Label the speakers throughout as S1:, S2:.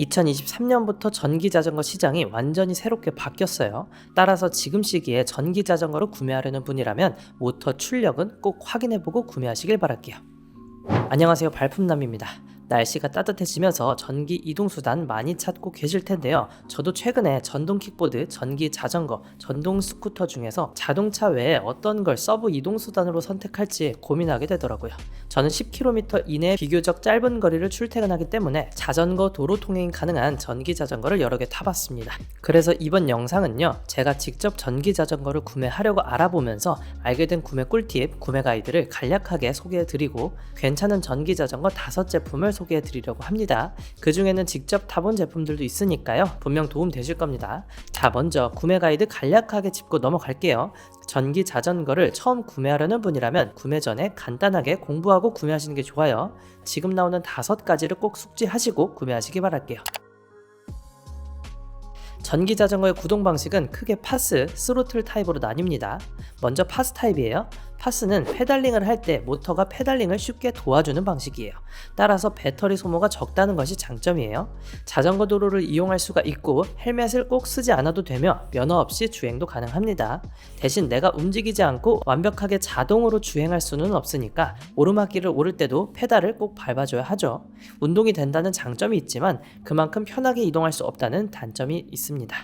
S1: 2023년부터 전기자전거 시장이 완전히 새롭게 바뀌었어요. 따라서 지금 시기에 전기자전거를 구매하려는 분이라면 모터 출력은 꼭 확인해보고 구매하시길 바랄게요. 안녕하세요, 발품남입니다. 날씨가 따뜻해지면서 전기 이동수단 많이 찾고 계실 텐데요. 저도 최근에 전동 킥보드, 전기 자전거, 전동 스쿠터 중에서 자동차 외에 어떤 걸 서브 이동수단으로 선택할지 고민하게 되더라고요. 저는 10km 이내 비교적 짧은 거리를 출퇴근하기 때문에 자전거 도로 통행이 가능한 전기 자전거를 여러 개 타봤습니다. 그래서 이번 영상은요, 제가 직접 전기 자전거를 구매하려고 알아보면서 알게 된 구매 꿀팁, 구매 가이드를 간략하게 소개해드리고 괜찮은 전기 자전거 5제품을 소개해드리려고 합니다. 그 중에는 직접 타본 제품들도 있으니까요, 분명 도움 되실 겁니다. 자, 먼저 구매 가이드 간략하게 짚고 넘어갈게요. 전기 자전거를 처음 구매하려는 분이라면 구매 전에 간단하게 공부하고 구매하시는 게 좋아요. 지금 나오는 5가지를 꼭 숙지하시고 구매하시기 바랄게요. 전기 자전거의 구동 방식은 크게 파스, 스로틀 타입으로 나뉩니다. 먼저 파스 타입이에요. 파스는 페달링을 할 때 모터가 페달링을 쉽게 도와주는 방식이에요. 따라서 배터리 소모가 적다는 것이 장점이에요. 자전거 도로를 이용할 수가 있고 헬멧을 꼭 쓰지 않아도 되며 면허 없이 주행도 가능합니다. 대신 내가 움직이지 않고 완벽하게 자동으로 주행할 수는 없으니까 오르막길을 오를 때도 페달을 꼭 밟아줘야 하죠. 운동이 된다는 장점이 있지만 그만큼 편하게 이동할 수 없다는 단점이 있습니다.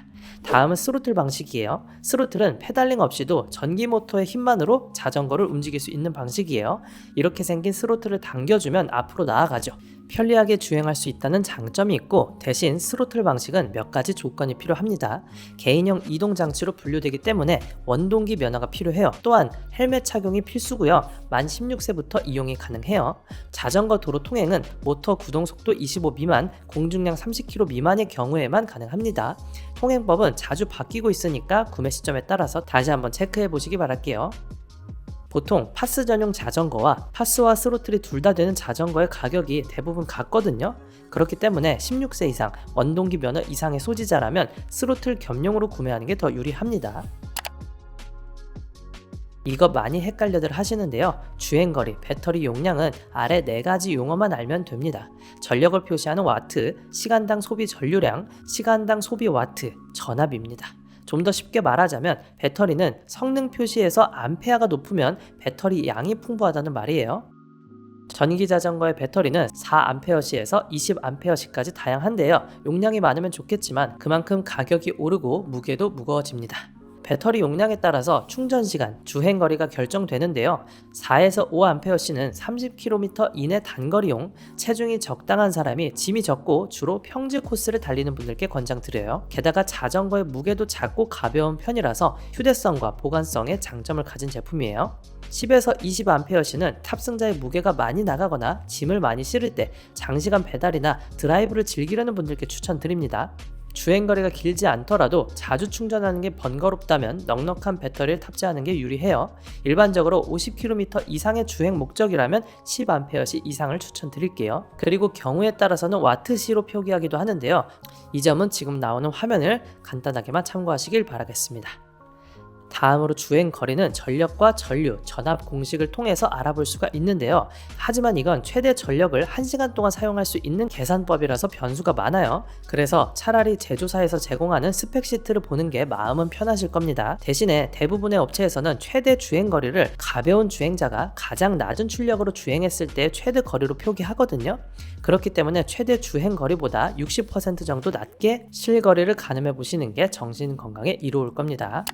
S1: 다음은 스로틀 방식이에요. 스로틀은 페달링 없이도 전기 모터의 힘만으로 자전거를 움직일 수 있는 방식이에요. 이렇게 생긴 스로틀을 당겨주면 앞으로 나아가죠. 편리하게 주행할 수 있다는 장점이 있고, 대신 스로틀 방식은 몇 가지 조건이 필요합니다. 개인형 이동 장치로 분류되기 때문에 원동기 면허가 필요해요. 또한 헬멧 착용이 필수고요. 만 16세부터 이용이 가능해요. 자전거 도로 통행은 모터 구동 속도 25 미만, 공중량 30km 미만의 경우에만 가능합니다. 통행법은 자주 바뀌고 있으니까 구매 시점에 따라서 다시 한번 체크해 보시기 바랄게요. 보통 파스 전용 자전거와 파스와 스로틀이 둘 다 되는 자전거의 가격이 대부분 같거든요. 그렇기 때문에 16세 이상, 원동기 면허 이상의 소지자라면 스로틀 겸용으로 구매하는 게 더 유리합니다. 이거 많이 헷갈려들 하시는데요. 주행거리, 배터리 용량은 아래 4가지 용어만 알면 됩니다. 전력을 표시하는 와트, 시간당 소비 전류량, 시간당 소비 와트, 전압입니다. 좀 더 쉽게 말하자면 배터리는 성능 표시에서 암페어가 높으면 배터리 양이 풍부하다는 말이에요. 전기 자전거의 배터리는 4A시에서 20A시까지 다양한데요. 용량이 많으면 좋겠지만 그만큼 가격이 오르고 무게도 무거워집니다. 배터리 용량에 따라서 충전 시간, 주행 거리가 결정되는데요. 4에서 5A시는 30km 이내 단거리용, 체중이 적당한 사람이 짐이 적고 주로 평지 코스를 달리는 분들께 권장드려요. 게다가 자전거의 무게도 작고 가벼운 편이라서 휴대성과 보관성에 장점을 가진 제품이에요. 10에서 20A시는 탑승자의 무게가 많이 나가거나 짐을 많이 실을 때 장시간 배달이나 드라이브를 즐기려는 분들께 추천드립니다. 주행거리가 길지 않더라도 자주 충전하는 게 번거롭다면 넉넉한 배터리를 탑재하는 게 유리해요. 일반적으로 50km 이상의 주행 목적이라면 10A 이상을 추천드릴게요. 그리고 경우에 따라서는 와트시로 표기하기도 하는데요. 이 점은 지금 나오는 화면을 간단하게만 참고하시길 바라겠습니다. 다음으로 주행 거리는 전력과 전류, 전압 공식을 통해서 알아볼 수가 있는데요. 하지만 이건 최대 전력을 1시간 동안 사용할 수 있는 계산법이라서 변수가 많아요. 그래서 차라리 제조사에서 제공하는 스펙시트를 보는 게 마음은 편하실 겁니다. 대신에 대부분의 업체에서는 최대 주행 거리를 가벼운 주행자가 가장 낮은 출력으로 주행했을 때 최대 거리로 표기하거든요. 그렇기 때문에 최대 주행 거리보다 60% 정도 낮게 실거리를 가늠해 보시는 게 정신 건강에 이로울 겁니다.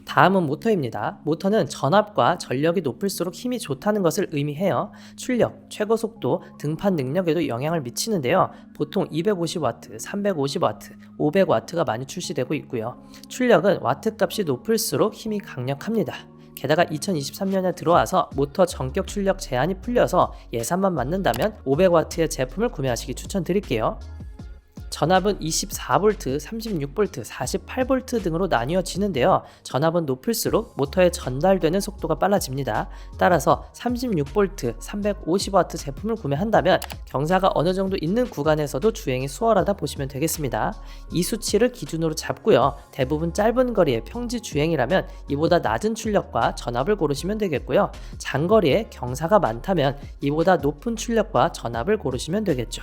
S1: 다음은 모터입니다. 모터는 전압과 전력이 높을수록 힘이 좋다는 것을 의미해요. 출력, 최고 속도, 등판 능력에도 영향을 미치는데요. 보통 250W, 350W, 500W가 많이 출시되고 있고요. 출력은 와트 값이 높을수록 힘이 강력합니다. 게다가 2023년에 들어와서 모터 전격 출력 제한이 풀려서 예산만 맞는다면 500W의 제품을 구매하시기 추천드릴게요. 전압은 24V, 36V, 48V 등으로 나뉘어지는데요. 전압은 높을수록 모터에 전달되는 속도가 빨라집니다. 따라서 36V, 350W 제품을 구매한다면 경사가 어느 정도 있는 구간에서도 주행이 수월하다 보시면 되겠습니다. 이 수치를 기준으로 잡고요. 대부분 짧은 거리의 평지 주행이라면 이보다 낮은 출력과 전압을 고르시면 되겠고요. 장거리에 경사가 많다면 이보다 높은 출력과 전압을 고르시면 되겠죠.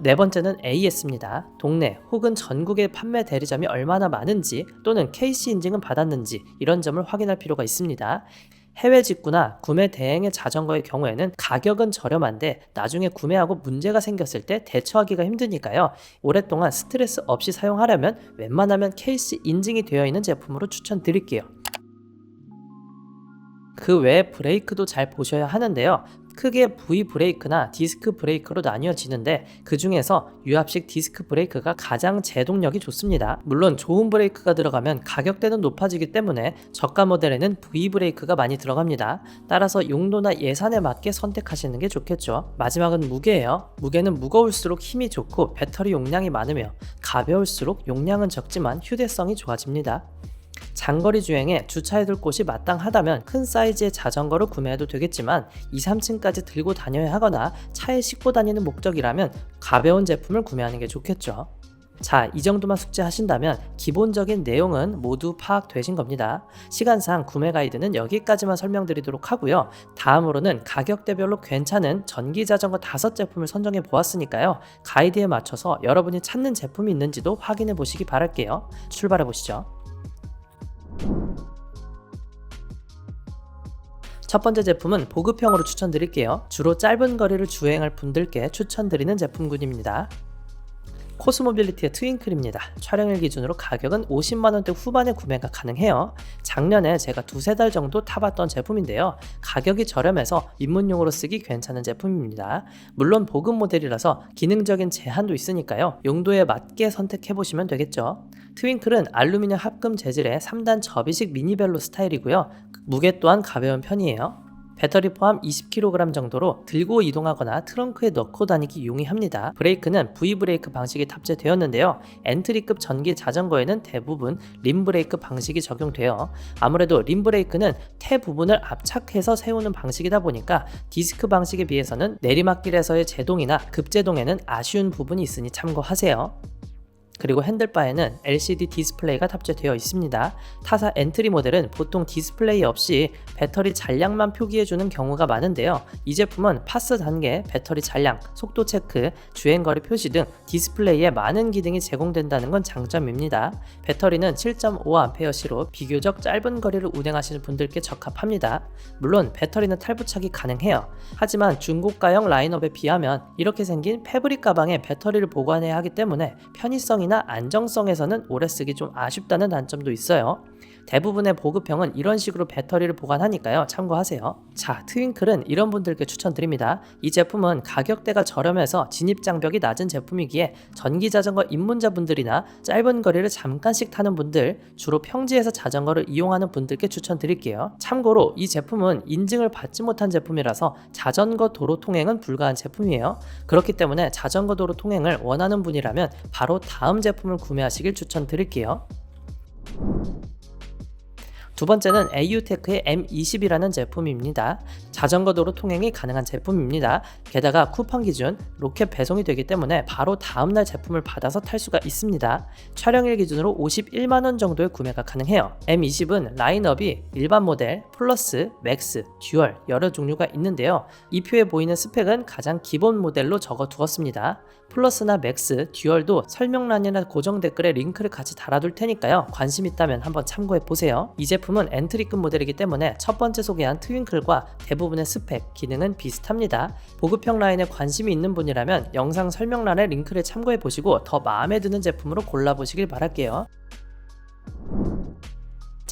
S1: 네 번째는 AS입니다. 동네 혹은 전국의 판매 대리점이 얼마나 많은지 또는 KC 인증은 받았는지 이런 점을 확인할 필요가 있습니다. 해외 직구나 구매 대행의 자전거의 경우에는 가격은 저렴한데 나중에 구매하고 문제가 생겼을 때 대처하기가 힘드니까요. 오랫동안 스트레스 없이 사용하려면 웬만하면 KC 인증이 되어 있는 제품으로 추천드릴게요. 그 외에 브레이크도 잘 보셔야 하는데요. 크게 V 브레이크나 디스크 브레이크로 나뉘어지는데 그 중에서 유압식 디스크 브레이크가 가장 제동력이 좋습니다. 물론 좋은 브레이크가 들어가면 가격대는 높아지기 때문에 저가 모델에는 V 브레이크가 많이 들어갑니다. 따라서 용도나 예산에 맞게 선택하시는 게 좋겠죠. 마지막은 무게예요. 무게는 무거울수록 힘이 좋고 배터리 용량이 많으며 가벼울수록 용량은 적지만 휴대성이 좋아집니다. 장거리 주행에 주차해둘 곳이 마땅하다면 큰 사이즈의 자전거를 구매해도 되겠지만 2, 3층까지 들고 다녀야 하거나 차에 싣고 다니는 목적이라면 가벼운 제품을 구매하는 게 좋겠죠. 자, 이 정도만 숙지하신다면 기본적인 내용은 모두 파악되신 겁니다. 시간상 구매 가이드는 여기까지만 설명드리도록 하고요. 다음으로는 가격대별로 괜찮은 전기자전거 5제품을 선정해 보았으니까요. 가이드에 맞춰서 여러분이 찾는 제품이 있는지도 확인해 보시기 바랄게요. 출발해 보시죠. 첫 번째 제품은 보급형으로 추천드릴게요. 주로 짧은 거리를 주행할 분들께 추천드리는 제품군입니다. 코스모빌리티의 트윙클입니다. 촬영일 기준으로 가격은 50만원대 후반에 구매가 가능해요. 작년에 제가 두세 달 정도 타봤던 제품인데요. 가격이 저렴해서 입문용으로 쓰기 괜찮은 제품입니다. 물론 보급 모델이라서 기능적인 제한도 있으니까요. 용도에 맞게 선택해보시면 되겠죠. 트윙클은 알루미늄 합금 재질의 3단 접이식 미니벨로 스타일이고요. 무게 또한 가벼운 편이에요. 배터리 포함 20kg 정도로 들고 이동하거나 트렁크에 넣고 다니기 용이합니다. 브레이크는 V브레이크 방식이 탑재되었는데요. 엔트리급 전기 자전거에는 대부분 림브레이크 방식이 적용돼요. 아무래도 림브레이크는 태 부분을 압착해서 세우는 방식이다 보니까 디스크 방식에 비해서는 내리막길에서의 제동이나 급제동에는 아쉬운 부분이 있으니 참고하세요. 그리고 핸들바에는 LCD 디스플레이가 탑재되어 있습니다. 타사 엔트리 모델은 보통 디스플레이 없이 배터리 잔량만 표기해주는 경우가 많은데요. 이 제품은 파스 단계, 배터리 잔량, 속도 체크, 주행거리 표시 등 디스플레이에 많은 기능이 제공된다는 건 장점입니다. 배터리는 7.5Ah로 비교적 짧은 거리를 운행하시는 분들께 적합합니다. 물론 배터리는 탈부착이 가능해요. 하지만 중고가형 라인업에 비하면 이렇게 생긴 패브릭 가방에 배터리를 보관해야 하기 때문에 편의성이나 안정성에서는 오래 쓰기 좀 아쉽다는 단점도 있어요. 대부분의 보급형은 이런 식으로 배터리를 보관하니까요. 참고하세요. 자, 트윙클은 이런 분들께 추천드립니다. 이 제품은 가격대가 저렴해서 진입장벽이 낮은 제품이기에 전기자전거 입문자분들이나 짧은 거리를 잠깐씩 타는 분들, 주로 평지에서 자전거를 이용하는 분들께 추천드릴게요. 참고로 이 제품은 인증을 받지 못한 제품이라서 자전거 도로 통행은 불가한 제품이에요. 그렇기 때문에 자전거 도로 통행을 원하는 분이라면 바로 다음 제품을 구매하시길 추천드릴게요. 두 번째는 AU테크의 M20이라는 제품입니다. 자전거 도로 통행이 가능한 제품입니다. 게다가 쿠팡 기준 로켓 배송이 되기 때문에 바로 다음날 제품을 받아서 탈 수가 있습니다. 촬영일 기준으로 51만원 정도의 구매가 가능해요. M20은 라인업이 일반 모델, 플러스, 맥스, 듀얼 여러 종류가 있는데요. 이 표에 보이는 스펙은 가장 기본 모델로 적어 두었습니다. 플러스나 맥스, 듀얼도 설명란이나 고정 댓글에 링크를 같이 달아둘 테니까요. 관심 있다면 한번 참고해 보세요. 이 제품은 엔트리급 모델이기 때문에 첫 번째 소개한 트윙클과 대부분의 스펙, 기능은 비슷합니다. 보급형 라인에 관심이 있는 분이라면 영상 설명란에 링크를 참고해 보시고 더 마음에 드는 제품으로 골라보시길 바랄게요.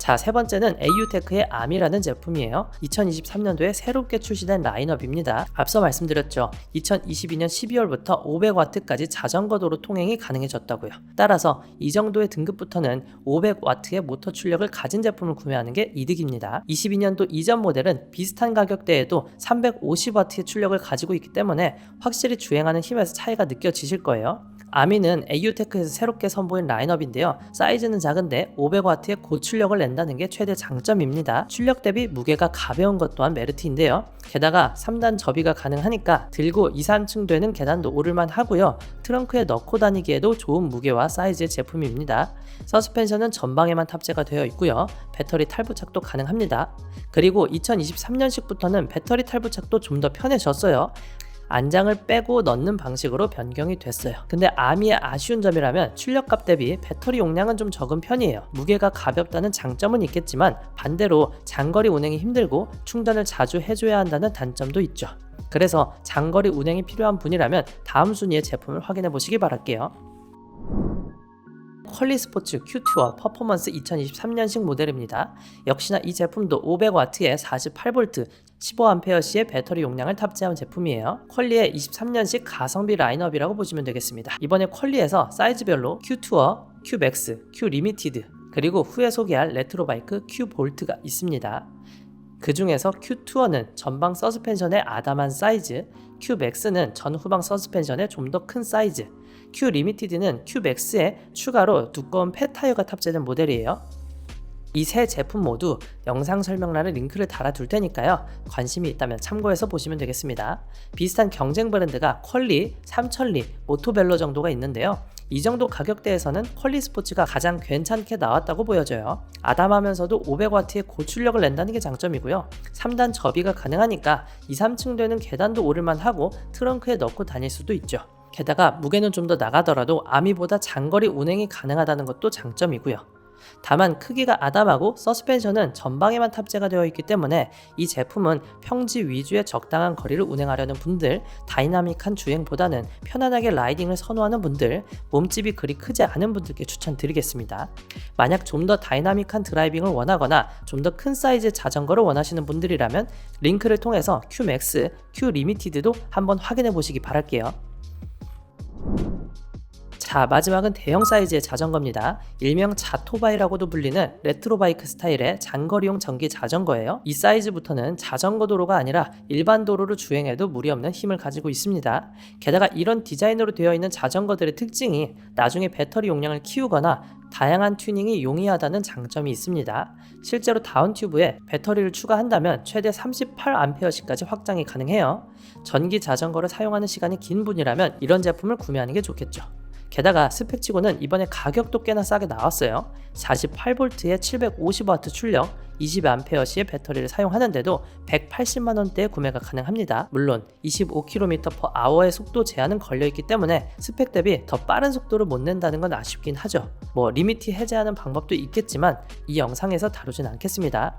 S1: 자, 세 번째는 AU테크의 암이라는 제품이에요. 2023년도에 새롭게 출시된 라인업입니다. 앞서 말씀드렸죠. 2022년 12월부터 500W까지 자전거 도로 통행이 가능해졌다고요. 따라서 이 정도의 등급부터는 500W의 모터 출력을 가진 제품을 구매하는 게 이득입니다. 22년도 이전 모델은 비슷한 가격대에도 350W의 출력을 가지고 있기 때문에 확실히 주행하는 힘에서 차이가 느껴지실 거예요. 아미는 AU테크에서 새롭게 선보인 라인업인데요. 사이즈는 작은데 500W의 고출력을 낸다는 게 최대 장점입니다. 출력 대비 무게가 가벼운 것 또한 메리트인데요. 게다가 3단 접이가 가능하니까 들고 2, 3층 되는 계단도 오를만 하고요. 트렁크에 넣고 다니기에도 좋은 무게와 사이즈의 제품입니다. 서스펜션은 전방에만 탑재가 되어 있고요. 배터리 탈부착도 가능합니다. 그리고 2023년식부터는 배터리 탈부착도 좀 더 편해졌어요. 안장을 빼고 넣는 방식으로 변경이 됐어요. 근데 아미의 아쉬운 점이라면 출력값 대비 배터리 용량은 좀 적은 편이에요. 무게가 가볍다는 장점은 있겠지만 반대로 장거리 운행이 힘들고 충전을 자주 해줘야 한다는 단점도 있죠. 그래서 장거리 운행이 필요한 분이라면 다음 순위의 제품을 확인해 보시기 바랄게요. 퀄리 스포츠 큐투어 퍼포먼스 2023년식 모델입니다. 역시나 이 제품도 500W에 48V 15A시의 배터리 용량을 탑재한 제품이에요. 퀄리의 23년식 가성비 라인업이라고 보시면 되겠습니다. 이번에 퀄리에서 사이즈별로 큐투어, 큐맥스, 큐리미티드 그리고 후에 소개할 레트로바이크 큐볼트가 있습니다. 그 중에서 큐투어는 전방 서스펜션의 아담한 사이즈, 큐맥스는 전후방 서스펜션의 좀 더 큰 사이즈, 큐리미티드는 큐맥스에 추가로 두꺼운 폐타이어가 탑재된 모델이에요. 이 세 제품 모두 영상 설명란에 링크를 달아둘 테니까요. 관심이 있다면 참고해서 보시면 되겠습니다. 비슷한 경쟁 브랜드가 퀄리, 삼천리, 모토벨로 정도가 있는데요. 이 정도 가격대에서는 퀄리 스포츠가 가장 괜찮게 나왔다고 보여져요. 아담하면서도 500W의 고출력을 낸다는 게 장점이고요. 3단 접이가 가능하니까 2, 3층 되는 계단도 오를만 하고 트렁크에 넣고 다닐 수도 있죠. 게다가 무게는 좀 더 나가더라도 아미보다 장거리 운행이 가능하다는 것도 장점이고요. 다만 크기가 아담하고 서스펜션은 전방에만 탑재가 되어 있기 때문에 이 제품은 평지 위주의 적당한 거리를 운행하려는 분들, 다이나믹한 주행보다는 편안하게 라이딩을 선호하는 분들, 몸집이 그리 크지 않은 분들께 추천드리겠습니다. 만약 좀 더 다이나믹한 드라이빙을 원하거나 좀 더 큰 사이즈의 자전거를 원하시는 분들이라면 링크를 통해서 큐맥스, 큐리미티드도 한번 확인해 보시기 바랄게요. 자, 마지막은 대형 사이즈의 자전거입니다. 일명 자토바이라고도 불리는 레트로바이크 스타일의 장거리용 전기 자전거예요. 이 사이즈부터는 자전거 도로가 아니라 일반 도로를 주행해도 무리 없는 힘을 가지고 있습니다. 게다가 이런 디자인으로 되어 있는 자전거들의 특징이 나중에 배터리 용량을 키우거나 다양한 튜닝이 용이하다는 장점이 있습니다. 실제로 다운튜브에 배터리를 추가한다면 최대 38A시까지 확장이 가능해요. 전기 자전거를 사용하는 시간이 긴 분이라면 이런 제품을 구매하는 게 좋겠죠. 게다가 스펙치고는 이번에 가격도 꽤나 싸게 나왔어요. 48V에 750W 출력, 20A시의 배터리를 사용하는데도 180만원대에 구매가 가능합니다. 물론 25km/h의 속도 제한은 걸려있기 때문에 스펙 대비 더 빠른 속도를 못 낸다는 건 아쉽긴 하죠. 리미트 해제하는 방법도 있겠지만 이 영상에서 다루진 않겠습니다.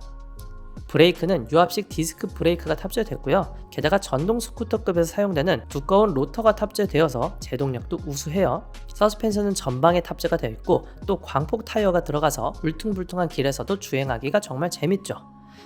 S1: 브레이크는 유압식 디스크 브레이크가 탑재됐고요. 게다가 전동 스쿠터급에서 사용되는 두꺼운 로터가 탑재되어서 제동력도 우수해요. 서스펜션은 전방에 탑재가 되어 있고 또 광폭 타이어가 들어가서 울퉁불퉁한 길에서도 주행하기가 정말 재밌죠.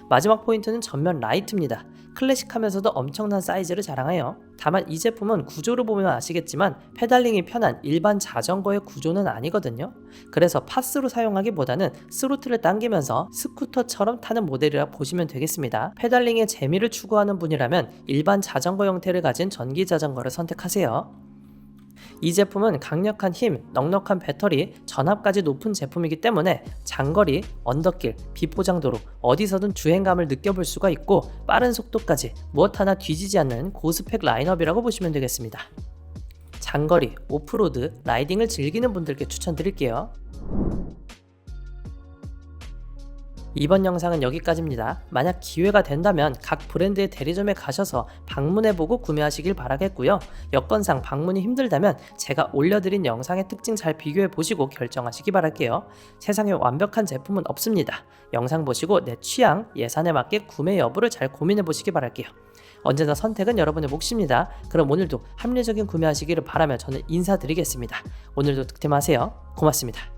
S1: 마지막 포인트는 전면 라이트입니다. 클래식하면서도 엄청난 사이즈를 자랑해요. 다만 이 제품은 구조를 보면 아시겠지만 페달링이 편한 일반 자전거의 구조는 아니거든요. 그래서 파스로 사용하기보다는 스로틀을 당기면서 스쿠터처럼 타는 모델이라 보시면 되겠습니다. 페달링의 재미를 추구하는 분이라면 일반 자전거 형태를 가진 전기 자전거를 선택하세요. 이 제품은 강력한 힘, 넉넉한 배터리, 전압까지 높은 제품이기 때문에 장거리, 언덕길, 비포장도로 어디서든 주행감을 느껴볼 수가 있고 빠른 속도까지 무엇 하나 뒤지지 않는 고스펙 라인업이라고 보시면 되겠습니다. 장거리, 오프로드, 라이딩을 즐기는 분들께 추천드릴게요. 이번 영상은 여기까지입니다. 만약 기회가 된다면 각 브랜드의 대리점에 가셔서 방문해보고 구매하시길 바라겠고요. 여건상 방문이 힘들다면 제가 올려드린 영상의 특징 잘 비교해보시고 결정하시기 바랄게요. 세상에 완벽한 제품은 없습니다. 영상 보시고 내 취향, 예산에 맞게 구매 여부를 잘 고민해보시기 바랄게요. 언제나 선택은 여러분의 몫입니다. 그럼 오늘도 합리적인 구매하시기를 바라며 저는 인사드리겠습니다. 오늘도 득템하세요. 고맙습니다.